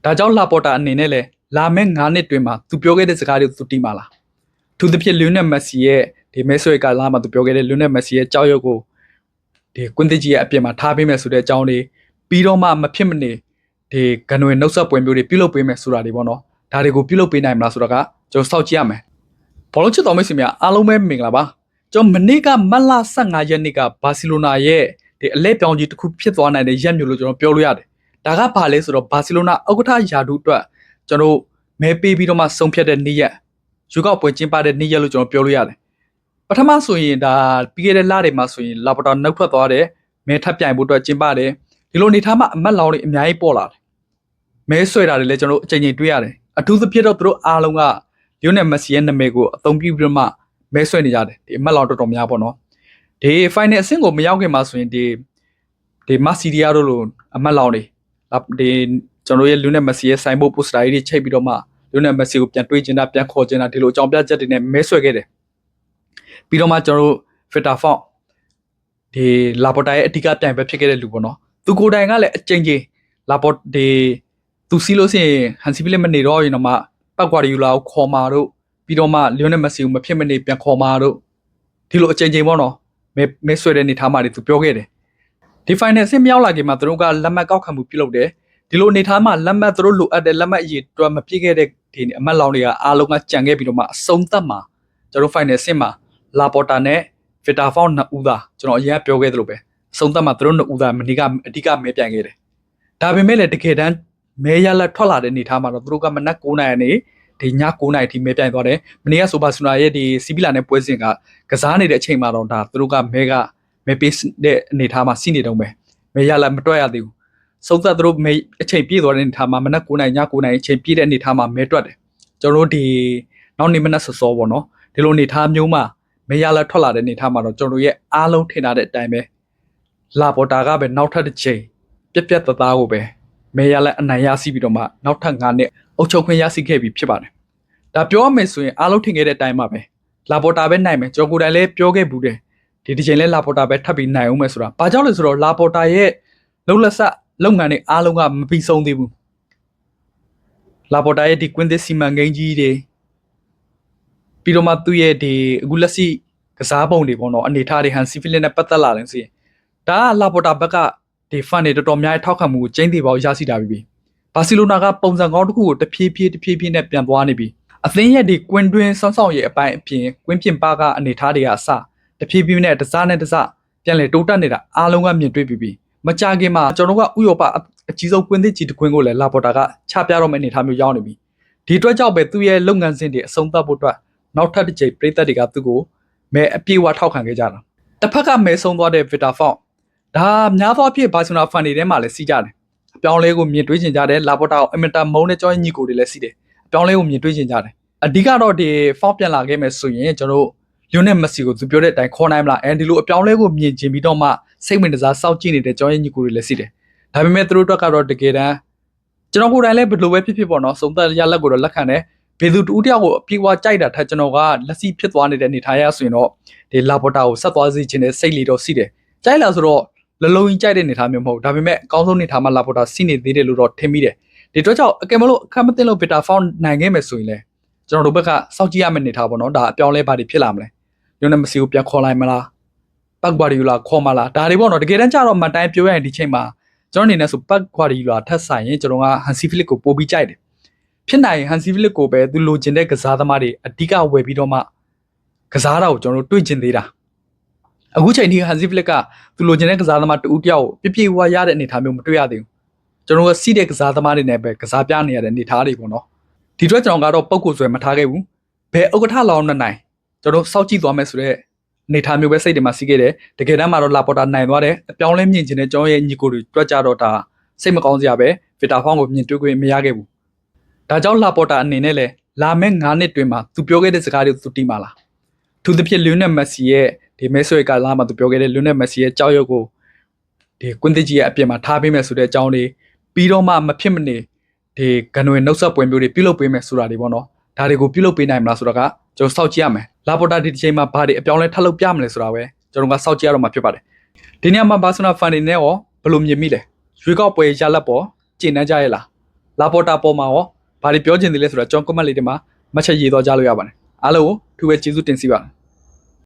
ဒါကြောင့်လာပေါ်တာအနေနဲ့လေလာမဲ့9နှစ်တွင်မှာသူပြောခဲ့တဲ့စကားတွေကိုသူတီးမှာလားသူတစ်ဖြစ်လျူနယ်မက်ဆီရဲ့ဒီမဲဆွဲကလာမှာသူပြောခဲ့တဲ့လျူနယ်မက်ဆီရဲ့ကြောက်ရွံ့ကိုဒီကွင်းသစ်ကြီးရဲ့အပြင်မှာထားပေးမယ်ဆိုတဲ့အကြောင်းတွေပြီးတော့မှမဖြစ်မနေဒီဂနွေနှုတ်ဆက်ပွဲမျိုးတွေပြုလုပ်ပေးမယ်ဆိုတာတွေပေါ့နော်ဒါတွေကိုပြုလုပ်ပေးနိုင်မလားဆိုတော့ကကျွန်တော်စောင့်ကြည့်ရမယ်ဘောလုံးချစ်တော်မိတ်ဆွေများအားလုံးပဲမင်္ဂလာပါကျွန်တော်မနေ့ကမတ်လ15ရက်နေ့ကဘာစီလိုနာရဲ့ဒီအလဲပြောင်းကြီးတစ်ခုဖြစ်သွားနိုင်တဲ့ရက်မျိုးလို့ကျွန်တော်ပြောလို့ရတယ်ဒါကဘာလဲဆိုတော့ဘာစီလိုနာဥက္ကဋ္ဌယာဒူအတွက်ကျွန်တော်မဲပေးပြီးတော့မှဆုံးဖြတ်တဲ့နေ့ရက်ယူကောက်ပွဲကျင်းပတဲ့နေ့ရက်လို့ကျွန်တော်ပြောလို့ရတယ်ပထမဆိုရင်ဒါပြီးခဲ့တဲ့လတွေမှာဆိုရင်လာပတာနှုတ်ထွက်သွားတယ်မဲထပ်ပြိုင်ဖို့အတွက်ကျင်းပတယ်ဒီလိုနေထားမှအမတ်လောင်တွေအများကြီးပေါ်လာတယ်မဲဆွဲတာတွေလည်းကျွန်တော်အချိန်ချင်းတွေ့ရတယ်အထူးသဖြင့်တော့သူတို့အားလုံးကလျိုနယ်မက်ဆီရဲ့နာမည်ကိုအသုံးပြုပြီးမှမဲဆွဲနေကြတယ်ဒီအမတ်လောင်တော်တော်များပေါ့နော်ဒီ final အဆင့်ကိုမရောက်ခင်မှာဆိုရင်ဒီမက်ဆီဒီယာတို့လိုအမတ်လောင်တွေဒီကျွန်တော်ရဲ့လျိုနယ်မက်ဆီရဲ့ဆိုင်ဘုတ်ပိုစတာကြီးတွေချိန်ပြီးတော့မှလျိုနယ်မက်ဆီကိုပြန်တွေးချင်တာပြန်ခေါ်ချင်တာဒီလိုအကြောင်းပြချက်တွေနဲ့မဲဆွဲခဲ့တယ်ပြီးတော့မှကျွန်တော်တို့ဖစ်တာဖောက်ဒီလာပေါ်တာရဲ့အဓိကပြိုင်ပွဲဖြစ်ခဲ့တဲ့လူပေါ့နော်သူကိုယ်တိုင်ကလည်းအကျဉ်းချင်းလာပေါ်ဒီသူစီးလို့ရှိရင်ဟန်စီဖီလက်မနေတော့ရင်တော့မှပတ်ကွာရီယူလာကိုခေါ်မာတို့ပြီးတော့မှလျိုနယ်မက်ဆီကိုမဖြစ်မနေပြန်ခေါ်မာတို့ဒီလိုအကျဉ်းချင်းပေါ့နော်မဲဆွဲတဲ့နေထားမှတွေသူပြောခဲ့တယ်ဒီ final ဆင့်မြောက်လာခင်မှာသူတို့ကလက်မှတ်ကောက်ခံမှုပြုလုပ်တယ်ဒီလိုနေထားမှလက်မှတ်သူတို့လိုအပ်တဲ့လက်မှတ်အရေးတွက်မပြည့်ခဲ့တဲ့ဒီအမတ်လောင်တွေကအားလုံးကကြံခဲ့ပြီးတော့မှအဆုံးသတ်မှာကျွန်တော် final ဆင့်မှာလာပေါ်တာနဲ့ဗီတာဖောင်းနှစ်ဦးသာကျွန်တော်အရင်ပြောခဲ့သလိုပဲအဆုံးသတ်မှာသူတို့နှစ်ဦးသာမနေ့ကအဓိကမဲပြိုင်ခဲ့တယ်ဒါပေမဲ့လည်းတကယ်တမ်းမဲရလက်ထွက်လာတဲ့နေထားမှာတော့သူတို့ကမနက်9:00နာရီဒီည9:00နာရီထိမဲပြိုင်သွားတယ်မနေ့ကဆိုပါဆူနာရဲ့ဒီစီဗီလာနဲ့ပွဲစဉ်ကကစားနေတဲ့အချိန်မှာတော့ဒါသူတို့ကမဲပေးတဲ့အနေထားမှာစီးနေတော့မယ်မဲရလက်မတွက်ရသေးဘူးဆုံးသက်သူတို့မဲအချိန်ပြည့်သွားတဲ့အနေထားမှာမနက်9:00နာရီည9:00နာရီအချိန်ပြည့်တဲ့အနေထားမှာမဲတွက်တယ်ကျွန်တော်တို့ဒီနောက်နေ့မနက်စောစောပေါ့နော်ဒီလိုအနေထားမျိုးမှာမဲရလက်ထွက်လာတဲ့အနေထားမှာတော့ကျွန်တော်ရဲ့အားလုံးထင်ထားတဲ့အတိုင်းပဲလာပေါ်တာကပဲနောက်ထပ်တစ်ချိန်ပြက်သားကိုပဲမဲရလက်အနိုင်ရရှိပြီးတော့မှနောက်ထပ်9နှစ်အုပ်ချုပ်ခွင့်ရရှိခဲ့ပြီဖြစ်ပါတယ်ဒါပြောရမယ်ဆိုရင်အားလုံးထင်ခဲ့တဲ့အတိုင်းပါပဲလာပေါ်တာပဲနိုင်မယ်ကျွန်တော်ကိုယ်တိုင်လည်းပြောခဲ့ဘူးတယ်ဒီတစ်ချိန်လဲလာပေါ်တာပဲထပ်ပြီးနိုင်အောင်မယ်ဆိုတာဘာကြောင့်လဲဆိုတော့လာပေါ်တာရဲ့လုံလက်ဆက်လုပ်ငန်းတွေအားလုံးကမပြီးဆုံးသေးဘူးလာပေါ်တာရဲ့ဒီကွင်းသစ်စီမံကိန်းကြီးတွေပြီးတော့မှသူ့ရဲ့ဒီအခုလက်ရှိကစားပုံတွေပေါ့နော်အနေထားတွေဟန်စီဖီလစ်နဲ့ပတ်သက်လာတယ်ဆိုရင်ဒါကလာပေါ်တာဘက်ကဒီဖန်တွေတော်တော်များများထောက်ခံမှုကိုကျင်းသေးပါရရှိတာပြီဘာစီလိုနာကပုံစံကောင်းတစ်ခုကိုတဖြည်းဖြည်းနဲ့ပြန်သွားနေပြီအသင်းရဲ့ဒီကွင်းတွင်းဆောင်းဆောင်ရဲ့အပိုင်းအပြင်ကွင်းပြင်ပကအနေထားတွေကအစတဖြည်းဖြည်းနဲ့တစားနဲ့တစားပြန်လေတိုးတက်နေတာအားလုံးကမြင်တွေ့ပြီမကြခင်မှာကျွန်တော်ကဥရောပအကြီးဆုံးကွင်းသစ်ကြီးတစ်ကွင်းကိုလည်းလာပေါ်တာကချပြတော့မယ့်အနေထားမျိုးရောက်နေပြီဒီအတွက်ကြောင့်ပဲသူ့ရဲ့လုပ်ငန်းစဉ်တွေအဆုံးသတ်ဖို့အတွက်နောက်ထပ်တစ်ချိန်ပြည်သက်တွေကသူ့ကိုမဲအပြေးဝထောက်ခံခဲ့ကြတာတစ်ဖက်ကမဲဆုံးသွားတဲ့ဗီတာဖောက်ဒါများသောအားဖြင့်ဘာစီလိုနာဖန်တွေထဲမှာလည်းစီးကြတယ်အပြောင်းလဲကိုမြင်တွေ့ချင်ကြတယ်လာပေါ်တာကိုအင်မတန်မုန်းတဲ့ကြောင်းညီကိုတွေလည်းစီးတယ်အပြောင်းလဲကိုမြင်တွေ့ချင်ကြတယ်အဓိကတော့ဒီဖောက်ပြန်လာခဲ့မယ်ဆိုရင်ကျွန်တော်လျိုနယ်မက်ဆီကိုသူပြောတဲ့အတိုင်းခေါ်နိုင်မလားအဲဒီလိုအပြောင်းလဲကိုမြင်ချင်ပြီးတော့မှစိတ်ဝင်စားစောင့်ကြည့်နေတဲ့ကြောင်းညီကိုတွေလည်းစီးတယ်ဒါပေမဲ့သူတို့အတွက်ကတော့တကယ်တမ်းကျွန်တော်ကိုယ်တိုင်လည်းဘယ်လိုပဲဖြစ်ဖြစ်ပေါ့နော်စုံသက်ရလက်ကိုတော့လက်ခံတယ်ဘယ်သူတူတယောက်ကိုအပြေးဝကြိုက်တာထက်ကျွန်တော်ကလက်စီဖြစ်သွားနေတဲ့အနေထားရဆိုရင်တော့ဒီလာပေါ်တာကိုဆက်သွားစေချင်တဲ့စိတ်လေးတော့စီးတယ်ကြိုက်လာဆိုတော့လလုံးကြီးကြိုက်တဲ့အနေထားမျိုးမဟုတ်ဒါပေမဲ့အကောင်းဆုံးအနေထားမှာလာပေါ်တာစီးနေသေးတယ်လို့တော့ထင်မိတယ်ဒီတော့ကြောင့်အကယ်မလို့အခက်မသိလို့ဗီတာဖောင်းနိုင်ခဲ့မယ်ဆိုရင်လည်းကျွန်တော်တို့ဘက်ကစောင့်ကြည့်ရမယ့်အနေထားပေါ့နော်ဒါအပြောင်းလဲပါတွေဖြစ်လာမလဲညနေမစီကိုပြန်ခေါ်လိုက်မလားပတ်ကွာရီယူလာခေါ်မလားဒါတွေပေါ့နော်တကယ်တမ်းကျတော့မန်တိုင်းပြောရရင်ဒီချိန်မှာကျွန်တော်အနေနဲ့ဆိုပတ်ကွာရီယူလာထပ်ဆိုင်ရင်ကျွန်တော်ကဟန်စီဖီလစ်ကိုပို့ပြီးကြိုက်တယ်ဖြစ်နိုင်ဟန်စီဖီလစ်ကိုပဲသူလိုချင်တဲ့ကစားသမားတွေအဓိကဝယ်ပြီးတော့မှကစားတာကိုကျွန်တော်တို့တွေ့ကျင်သေးတာအခုချိန်ဒီဟန်စီဖီလစ်ကသူလိုချင်တဲ့ကစားသမားတူတယောက်ကိုပြည့်ဝရတဲ့အနေထားမျိုးမတွေ့ရသေးဘူးကျွန်တော်ကစီးတဲ့ကစားသမားတွေနဲ့ပဲကစားပြနေရတဲ့အနေထားတွေပေါ့နော်ဒီအတွက်ကျွန်တော်ကတော့ပုံကိုဆွဲမထားခဲ့ဘူးဘယ်ဥက္ကဋ္ဌလောင်းနဲ့နိုင်ကျွန်တော်စောင့်ကြည့်သွားမယ်ဆိုတော့အနေထားမျိုးပဲစိတ်တွေမှာစီးခဲ့တယ်တကယ်တမ်းမှာတော့လာပေါ်တာနိုင်သွားတယ်အပြောင်းလဲမြင်ချင်တဲ့ကျွန်တော်ရဲ့ညီကိုတွေတွက်ကြတော့ဒါစိတ်မကောင်းစရာပဲဗီတာဖောင်းကိုမြင်တွေ့ခွင့်မရခဲ့ဘူးဒါကြောင့်လာပေါ်တာအနေနဲ့လေလာမဲ့9နှစ်တွင်မှာသူပြောခဲ့တဲ့စကားတွေကိုသူတီးမှာလားသူတစ်ဖြစ်လျိုနယ်မက်ဆီရဲ့ဒီမဲဆွဲကလာမှာသူပြောခဲ့တဲ့လျိုနယ်မက်ဆီရဲ့ကြောက်ရွံ့ကိုဒီကွင်းသစ်ကြီးရဲ့အပြင်မှာထားပေးမယ်ဆိုတဲ့အကြောင်းတွေပြီးတော့မှမဖြစ်မနေဒီဂနွေနှုတ်ဆက်ပွဲမျိုးတွေပြုလုပ်ပေးမယ်ဆိုတာတွေပေါ့နော်ဒါတွေကိုပြုလုပ်ပေးနိုင်မလားဆိုတော့ကကျွန်တော်စောင့်ကြည့်ရမယ်လာပေါ်တာဒီတစ်ချိန်မှာဘာတွေအပြောင်းလဲထပ်လုပ်ပြမလဲဆိုတာပဲကျွန်တော်ကစောင့်ကြည့်ရတော့မှာဖြစ်ပါတယ်ဒီနေ့မှာဘာစနာဖန်တွေနဲ့ရောဘယ်လိုမြင်မိလဲရွေးကောက်ပွဲရလက်ပေါ်ကျင့်နှံ့ကြရဲ့လား လာပေါ်တာပေါ်မှာရောဘာတွေပြောချင်တယ်လဲဆိုတော့ကျွန်တော် comment လေးတွေမှာမှတ်ချက်ရေးသွားကြလို့ရပါတယ်အားလုံးကိုထူပဲကျေးဇူးတင်စီပါတယ်